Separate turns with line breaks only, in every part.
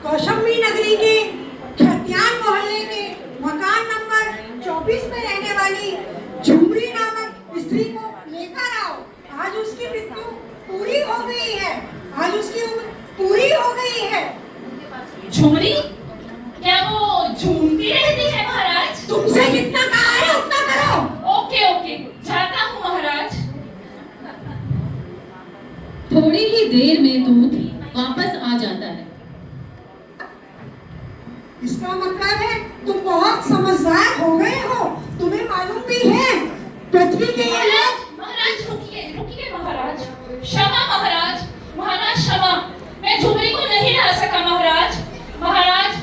कौशंबी नगरी के खतियान मोहल्ले के मकान नंबर 24 में रहने वाली झुमरी नामक स्त्री को लेकर आओ। आज उसकी मृत्यु पूरी हो गई है। आज उसकी उम्र पूरी हो गई है।
झुमरी? क्या वो झूमती रहती है महाराज?
तुमसे जितना कहा है उतना करो।
ओके ओके, जाता हूँ महाराज।
थोड़ी ही देर में दूध वापस आ जाता है।
इसका मतलब है तुम बहुत समझदार हो गए हो। तुम्हें मालूम भी है पृथ्वी के ये लोग।
महाराज रुकिए रुकिए महाराज। क्षमा महाराज, महाराज क्षमा। मैं झुमरी को नहीं ला सका महाराज। महाराज,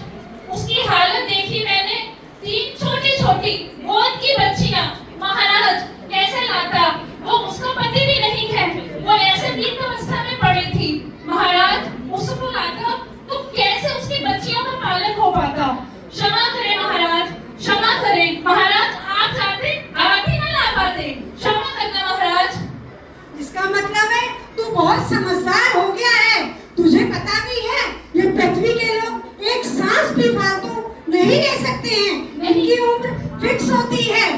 उसकी हालत देखी मैंने। 3 छोटी छोटी गोद की बच्चियां। महाराज कैसे लाता? वो उसका पति भी नहीं है। वो ऐसे दीन अवस्था में पड़ी थी। महाराज उसको लाता तो कैसे उसकी बच्चियों का पालन हो पाता? क्षमा करें महाराज, क्षमा करें महाराज। आप चाहते आप ही ना ला पाते। क्षमा करना महाराज।
इसका मतलब है तू बहुत समझदार हो गया है। तुझे पता भी है ये पृथ्वी के लोग एक सांस भी फालतू नहीं ले सकते हैं। इनकी उम्र फिक्स होती है।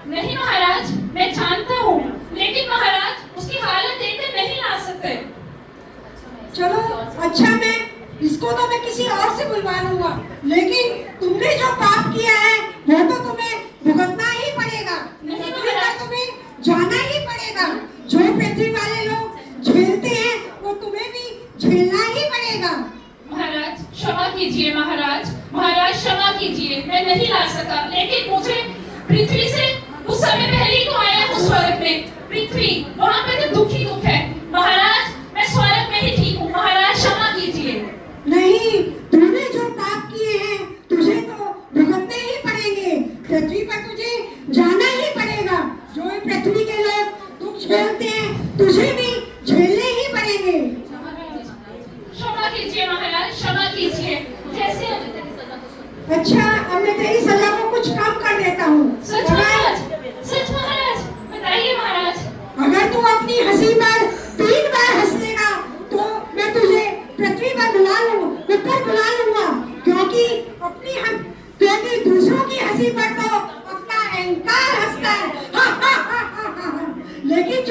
नहीं महाराज, मैं जानता हूँ, लेकिन महाराज उसकी हालत देखकर नहीं ला सकते।
चलो अच्छा, मैं इसको तो मैं किसी और से बुलवा लूंगा, लेकिन तुमने जो पाप किया है वो तो तुम्हें भुगतना ही पड़ेगा। पृथ्वी पर तुम्हें जाना ही पड़ेगा। जो पृथ्वी वाले लोग झेलते हैं वो तुम्हें भी झेलना ही पड़ेगा।
महाराज क्षमा कीजिए महाराज, महाराज क्षमा कीजिए। मैं नहीं ला सका, लेकिन मुझे पृथ्वी से उस समय पहले ही तो आया हूँ स्वर्ग में। पृथ्वी वहाँ पे तो दुख ही दुख है। महाराज मैं स्वर्ग में ही ठीक हूँ। महाराज क्षमा कीजिए।
नहीं, तूने जो पाप किए हैं तुझे तो भुगतने ही पड़ेंगे। पृथ्वी पर तुझे जाना ही पड़ेगा। जो पृथ्वी के लोग दुख झेलते हैं तुझे भी झेलने ही पड़ेंगे।
क्षमा कीजिए महाराज, क्षमा कीजिए। जैसे
अच्छा, अब मैं तेरी सजा को कुछ कम कर देता हूँ।
सच महाराज, सच महाराज, बताइए महाराज।
अगर तू अपनी हंसी पर 3 बार हंस लेगा तो मैं तुझे पृथ्वी पर ऊपर बुला लूंगा, क्योंकि दूसरों की हंसी पर तो अपना अहंकार हंसता है। लेकिन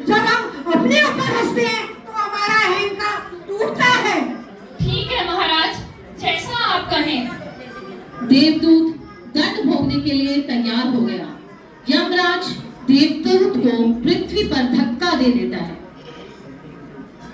जब हम अपने ऊपर हंसते हैं तो हमारा अहंकार टूटता है।
ठीक है महाराज, जैसा आप कहें।
देवदूत दंड भोगने के लिए तैयार हो गया। यमराज देवदूत को पृथ्वी पर धक्का दे देता है।